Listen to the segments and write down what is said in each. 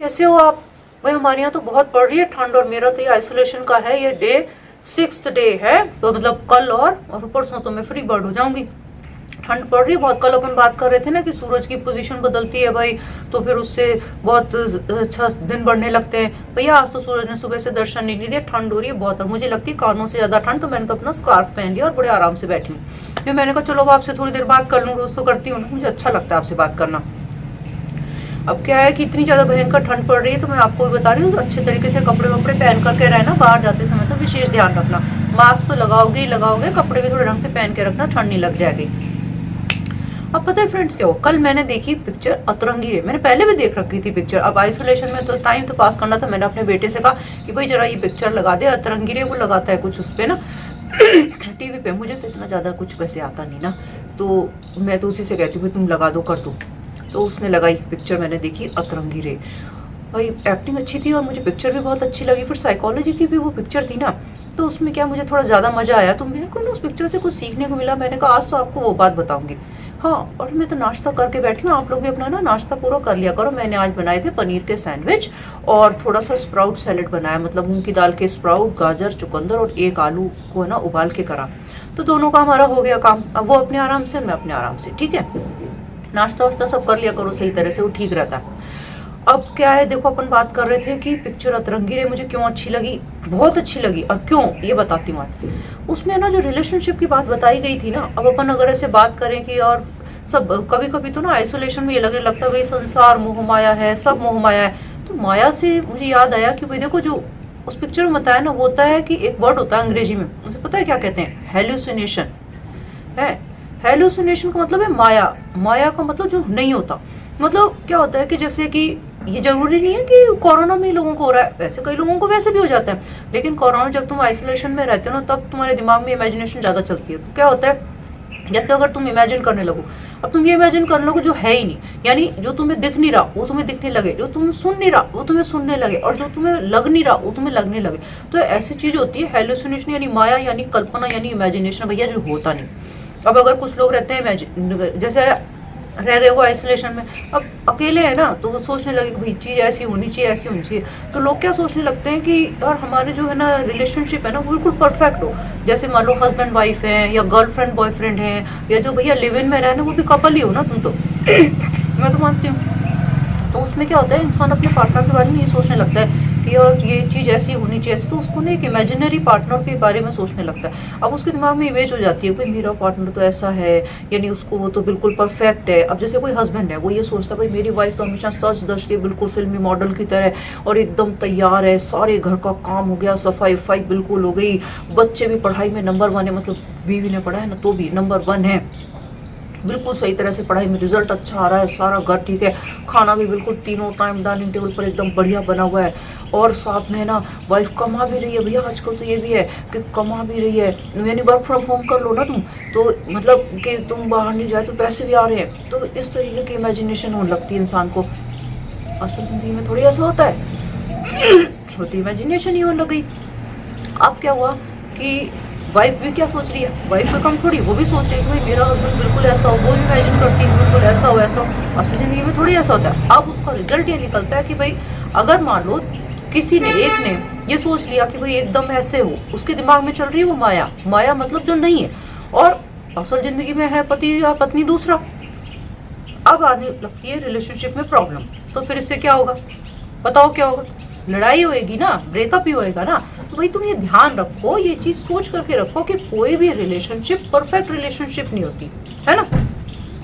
कैसे हो आप? भाई हमारे यहाँ तो बहुत पड़ रही है ठंड और मेरा तो ये आइसोलेशन का है, ये डे 6th डे है, तो मतलब कल और परसों तो मैं फ्री बर्ड हो जाऊंगी। ठंड पड़ रही है बहुत। कल अपन बात कर रहे थे ना कि सूरज की पोजीशन बदलती है भाई, तो फिर उससे बहुत अच्छा दिन बढ़ने लगते हैं। भैया आज तो सूरज ने सुबह से दर्शन नहीं दिए, ठंड हो रही है बहुत और मुझे लगती है कानों से ज्यादा ठंड, तो मैंने तो अपना स्कार्फ पहन लिया और बड़े आराम से बैठी हूँ। फिर मैंने कहा चलो आपसे थोड़ी देर बात कर लूँ, रोज तो करती हूँ ना, मुझे अच्छा लगता है आपसे बात करना। अब क्या है कि इतनी ज्यादा भयंकर ठंड पड़ रही है, तो मैं आपको भी बता रही हूँ अच्छे तरीके से कपड़े वपड़े पहन करके रहना, बाहर जाते समय तो विशेष ध्यान रखना। मास्क तो लगाओगे ही लगाओगे, कपड़े भी थोड़े ढंग से पहन के रखना, ठंड नहीं लग जाएगी। अब पता है फ्रेंड्स क्या हो, कल मैंने देखी पिक्चर अतरंगी रे। मैंने पहले भी देख रखी थी पिक्चर, अब आइसोलेशन में तो टाइम तो पास करना था। मैंने अपने बेटे से कहा कि भाई जरा ये पिक्चर लगा दे अतरंगी रे, वो लगाता है कुछ उस पे ना टीवी पे। मुझे तो इतना ज्यादा कुछ वैसे आता नहीं ना, तो मैं तो उसी से कहती हूँ तुम लगा दो कर दो। तो उसने लगाई पिक्चर, मैंने देखी अतरंगी रे। भाई एक्टिंग अच्छी थी और मुझे पिक्चर भी बहुत अच्छी लगी। फिर साइकोलॉजी की भी वो पिक्चर थी ना, तो उसमें क्या मुझे थोड़ा ज्यादा मजा आया, तो मेरे को ना उस पिक्चर से कुछ सीखने को मिला। मैंने कहा आज तो आपको वो बात बताऊंगी। हाँ, और मैं तो नाश्ता करके बैठी हूँ, आप लोग भी अपना ना नाश्ता पूरा कर लिया करो। मैंने आज बनाए थे पनीर के सैंडविच और थोड़ा सा स्प्राउट सैलेड बनाया, मतलब मूंग की दाल के स्प्राउट, गाजर, चुकंदर और एक आलू को है ना उबाल के करा। तो दोनों का हमारा हो गया काम। अब वो अपने आराम से, मैं अपने आराम से, ठीक है। नाश्ता वास्ता सब कर लिया करो सही तरह से, वो ठीक रहता है। अब क्या है, देखो अपन बात कर रहे थे कि पिक्चर अतरंगी रे मुझे क्यों अच्छी लगी, बहुत अच्छी लगी। और क्यों ये बताती हूँ आज। उसमें ना जो रिलेशनशिप की बात बताई गई थी ना, अब अपन अगर ऐसे बात करें कि और सब कभी कभी तो ना आइसोलेशन में ये लगने लगता है भाई संसार मोह माया है, सब मोह माया है। तो माया से मुझे याद आया कि भाई देखो जो उस पिक्चर में बताया ना, वो होता है कि एक वर्ड होता है अंग्रेजी में, उसे पता है क्या कहते हैं? हेल्यूसिनेशन है। हेल्यूसिनेशन का मतलब है माया। माया का मतलब जो नहीं होता, मतलब क्या होता है कि जैसे कि ये जरूरी नहीं है कि कोरोना में ही लोगों को हो रहा है, वैसे कई लोगों को वैसे भी हो जाता है, लेकिन कोरोना जब तुम आइसोलेशन में रहते हो ना, तब तुम्हारे दिमाग में इमेजिनेशन ज्यादा चलती है। तो क्या होता है, जैसे अगर तुम इमेजिन करने लगो, अब तुम ये इमेजिन करने लगो जो है ही नहीं, यानी जो तुम्हें दिख नहीं रहा वो तुम्हें दिखने लगे, जो तुम सुन नहीं रहा वो तुम्हें सुनने लगे, और जो तुम्हें लग नहीं रहा वो तुम्हें लगने लगे। तो ऐसी चीज होती है हेलुसिनेशन, यानी माया, यानी कल्पना, यानी इमेजिनेशन भैया, जो होता नहीं। अब अगर कुछ लोग रहते हैं जैसे रह गए वो आइसोलेशन में, अब अकेले है ना, तो वो सोचने लगे कि भाई चीज ऐसी होनी चाहिए, ऐसी होनी चाहिए। तो लोग क्या सोचने लगते हैं कि यार हमारे जो है ना रिलेशनशिप है ना, वो बिल्कुल परफेक्ट हो। जैसे मान लो हस्बैंड वाइफ है, या गर्लफ्रेंड बॉयफ्रेंड है, या जो भैया लिव इन में रहे ना, वो भी कपल ही हो ना तुम तो मैं तो मानती हूँ। तो उसमें क्या होता है, इंसान अपने पार्टनर के बारे में ये सोचने लगता है कि और ये चीज़ ऐसी होनी चाहिए, तो उसको ना एक इमेजिनरी पार्टनर के बारे में सोचने लगता है। अब उसके दिमाग में इमेज हो जाती है भाई मेरा पार्टनर तो ऐसा है, यानी उसको वो तो बिल्कुल परफेक्ट है। अब जैसे कोई हस्बैंड है, वो ये सोचता है भाई मेरी वाइफ तो हमेशा सच धज के बिल्कुल फिल्मी मॉडल की तरह और एकदम तैयार है, सारे घर का काम हो गया, सफाई वफाई बिल्कुल हो गई, बच्चे भी पढ़ाई में नंबर 1 है, मतलब बीवी ने पढ़ा है ना तो भी नंबर 1 है, बिल्कुल सही तरह से पढ़ाई में रिजल्ट अच्छा आ रहा है, सारा घर ठीक है, खाना भी बिल्कुल तीनों टाइम डाइनिंग टेबल पर एकदम बढ़िया बना हुआ है, और साथ में ना वाइफ कमा भी रही है। भैया आजकल तो ये भी है कि कमा भी रही है, यानी वर्क फ्रॉम होम कर लो ना तुम, तो मतलब कि तुम बाहर नहीं जाए तो पैसे भी आ रहे हैं। तो इस तरीके की इमेजिनेशन होने लगती है इंसान को। असल जिंदगी में थोड़ी ऐसा होता है होती इमेजिनेशन ही होने लग गई। अब क्या हुआ कि वाइफ भी क्या सोच रही है, वाइफ का काम थोड़ी, वो भी सोच रही है कि भाई मेरा हस्बैंड बिल्कुल ऐसा हो, वो भी इमेजिन करती है बिल्कुल ऐसा हो ऐसा हो। असल जिंदगी में थोड़ी ऐसा होता है। अब उसका रिजल्ट ये निकलता है कि भाई अगर मान लो किसी ने, एक ने ये सोच लिया कि भाई एकदम ऐसे हो, उसके दिमाग में चल रही है वो माया। माया मतलब जो नहीं है, और असल जिंदगी में है पति या पत्नी दूसरा। अब आने लगती है रिलेशनशिप में प्रॉब्लम। तो फिर इससे क्या होगा, बताओ क्या होगा? लड़ाई होएगी ना, ब्रेकअप ही होएगा ना। तो भाई तुम ये ध्यान रखो, ये चीज सोच करके रखो कि कोई भी रिलेशनशिप परफेक्ट रिलेशनशिप नहीं होती है ना।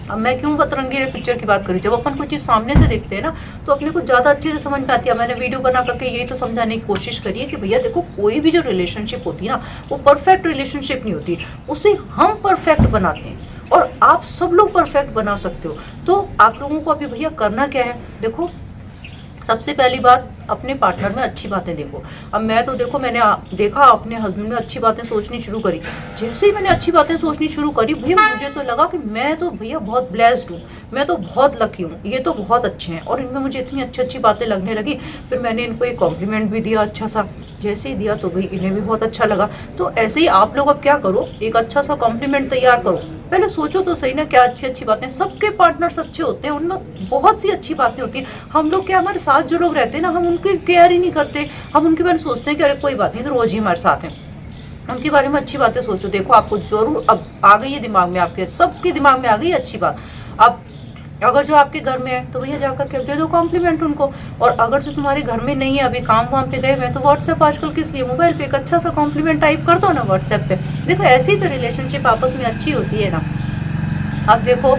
अब मैं क्यों अतरंगी पिक्चर की बात करी, जब अपन कोई चीज सामने से देखते हैं ना, तो अपने को ज्यादा अच्छे से समझ में आती है। मैंने वीडियो बना करके यही तो समझाने की कोशिश करी है कि भैया देखो, कोई भी जो रिलेशनशिप होती है ना, वो परफेक्ट रिलेशनशिप नहीं होती, उसे हम परफेक्ट बनाते हैं, और आप सब लोग परफेक्ट बना सकते हो। तो आप लोगों को अभी भैया करना क्या है, देखो सबसे पहली बात अपने पार्टनर में अच्छी बातें देखो। अब मैं तो देखो, मैंने देखा अपने हस्बैंड में अच्छी बातें सोचनी शुरू करी। जैसे ही मैंने अच्छी बातें सोचनी शुरू करी भैया, मुझे तो लगा कि मैं तो भैया बहुत ब्लेस्ड हूँ, मैं तो बहुत लकी हूँ, ये तो बहुत अच्छे हैं। और इनमें मुझे इतनी अच्छी अच्छी बातें लगने लगी। फिर मैंने इनको एक कॉम्प्लीमेंट भी दिया अच्छा सा, जैसे ही दिया तो भाई इन्हें भी बहुत अच्छा लगा। तो ऐसे ही आप लोग अब क्या करो, एक अच्छा सा कॉम्प्लीमेंट तैयार करो। पहले सोचो तो सही ना, क्या अच्छी अच्छी बातें। सबके पार्टनर्स अच्छे होते हैं, उनमें बहुत सी अच्छी बातें होती हैं। हम लोग क्या, हमारे साथ जो लोग रहते हैं ना, हम उनकी केयर ही नहीं करते। हम उनके बारे में सोचते हैं कि अरे कोई बात नहीं, तो रोज ही हमारे साथ हैं। उनके बारे में अच्छी बातें सोचो। देखो आपको जरूर अब आ गई है दिमाग में, आपके सबके दिमाग में आ गई है अच्छी बात। अब अगर जो आपके घर में है तो भैया जाकर के दे दो कॉम्प्लीमेंट उनको। और अगर जो तुम्हारे घर में नहीं है, अभी काम वाम पे गए हुए हैं, तो व्हाट्सएप आजकल किस लिए, मोबाइल पे एक अच्छा सा कॉम्प्लीमेंट टाइप कर दो ना व्हाट्सएप पे। देखो ऐसी तो रिलेशनशिप आपस में अच्छी होती है ना। अब देखो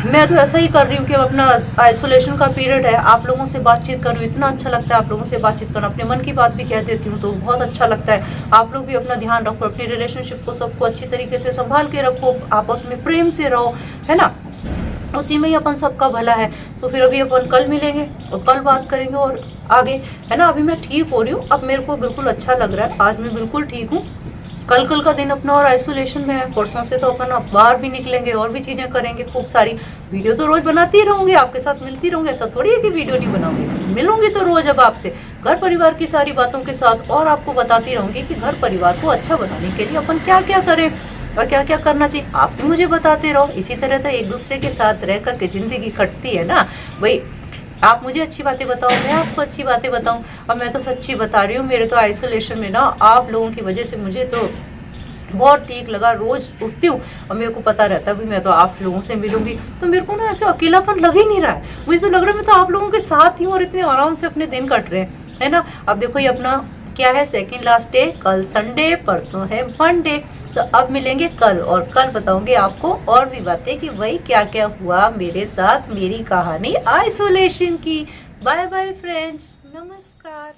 मैं तो ऐसा ही कर रही हूँ कि अपना आइसोलेशन का पीरियड है, आप लोगों से बातचीत कर रही हूँ, इतना अच्छा लगता है आप लोगों से बातचीत करना, अपने मन की बात भी कह देती हूँ तो बहुत अच्छा लगता है। आप लोग भी अपना ध्यान रखो, अपनी रिलेशनशिप को सबको अच्छी तरीके से संभाल के रखो, आपस में प्रेम से रहो, है ना, उसी में ही अपन सबका भला है। तो फिर अभी अपन कल मिलेंगे और कल बात करेंगे और आगे, है ना। अभी मैं ठीक हो रही हूँ, अब मेरे को बिल्कुल अच्छा लग रहा है, आज मैं बिल्कुल ठीक हूँ। कल का दिन अपना और आइसोलेशन में है, परसों से तो अपन अब बाहर भी निकलेंगे और भी चीजें करेंगे खूब सारी। वीडियो तो रोज बनाती रहूंगी, आपके साथ मिलती रहूंगी, ऐसा थोड़ी है कि वीडियो नहीं बनाऊंगी, मिलूंगी तो रोज अब आपसे घर परिवार की सारी बातों के साथ, और आपको बताती रहूंगी कि घर परिवार को अच्छा बनाने के लिए अपन क्या क्या करें और क्या क्या करना चाहिए। आप भी मुझे बताते रहो, इसी तरह तो एक दूसरे के साथ रह करके जिंदगी कटती है ना भाई। आप मुझे अच्छी बातें बताओ, मैं आपको अच्छी बातें बताऊं। और मैं तो सच्ची बता रही हूँ, मेरे तो आइसोलेशन में ना आप लोगों की वजह से मुझे तो बहुत ठीक लगा। रोज उठती हूँ और मेरे को पता रहता है भी मैं तो आप लोगों से मिलूंगी, तो मेरे को ना ऐसे अकेलापन लग ही नहीं रहा है। मुझे तो लग रहा है मैं तो आप लोगों के साथ ही हूँ और इतने आराम से अपने दिन कट रहे हैं, है ना। अब देखो ये अपना क्या है, सेकंड लास्ट डे, कल संडे, परसों है मंडे। तो अब मिलेंगे कल और कल बताऊंगी आपको और भी बातें कि वही क्या क्या हुआ मेरे साथ, मेरी कहानी आइसोलेशन की। बाय बाय फ्रेंड्स, नमस्कार।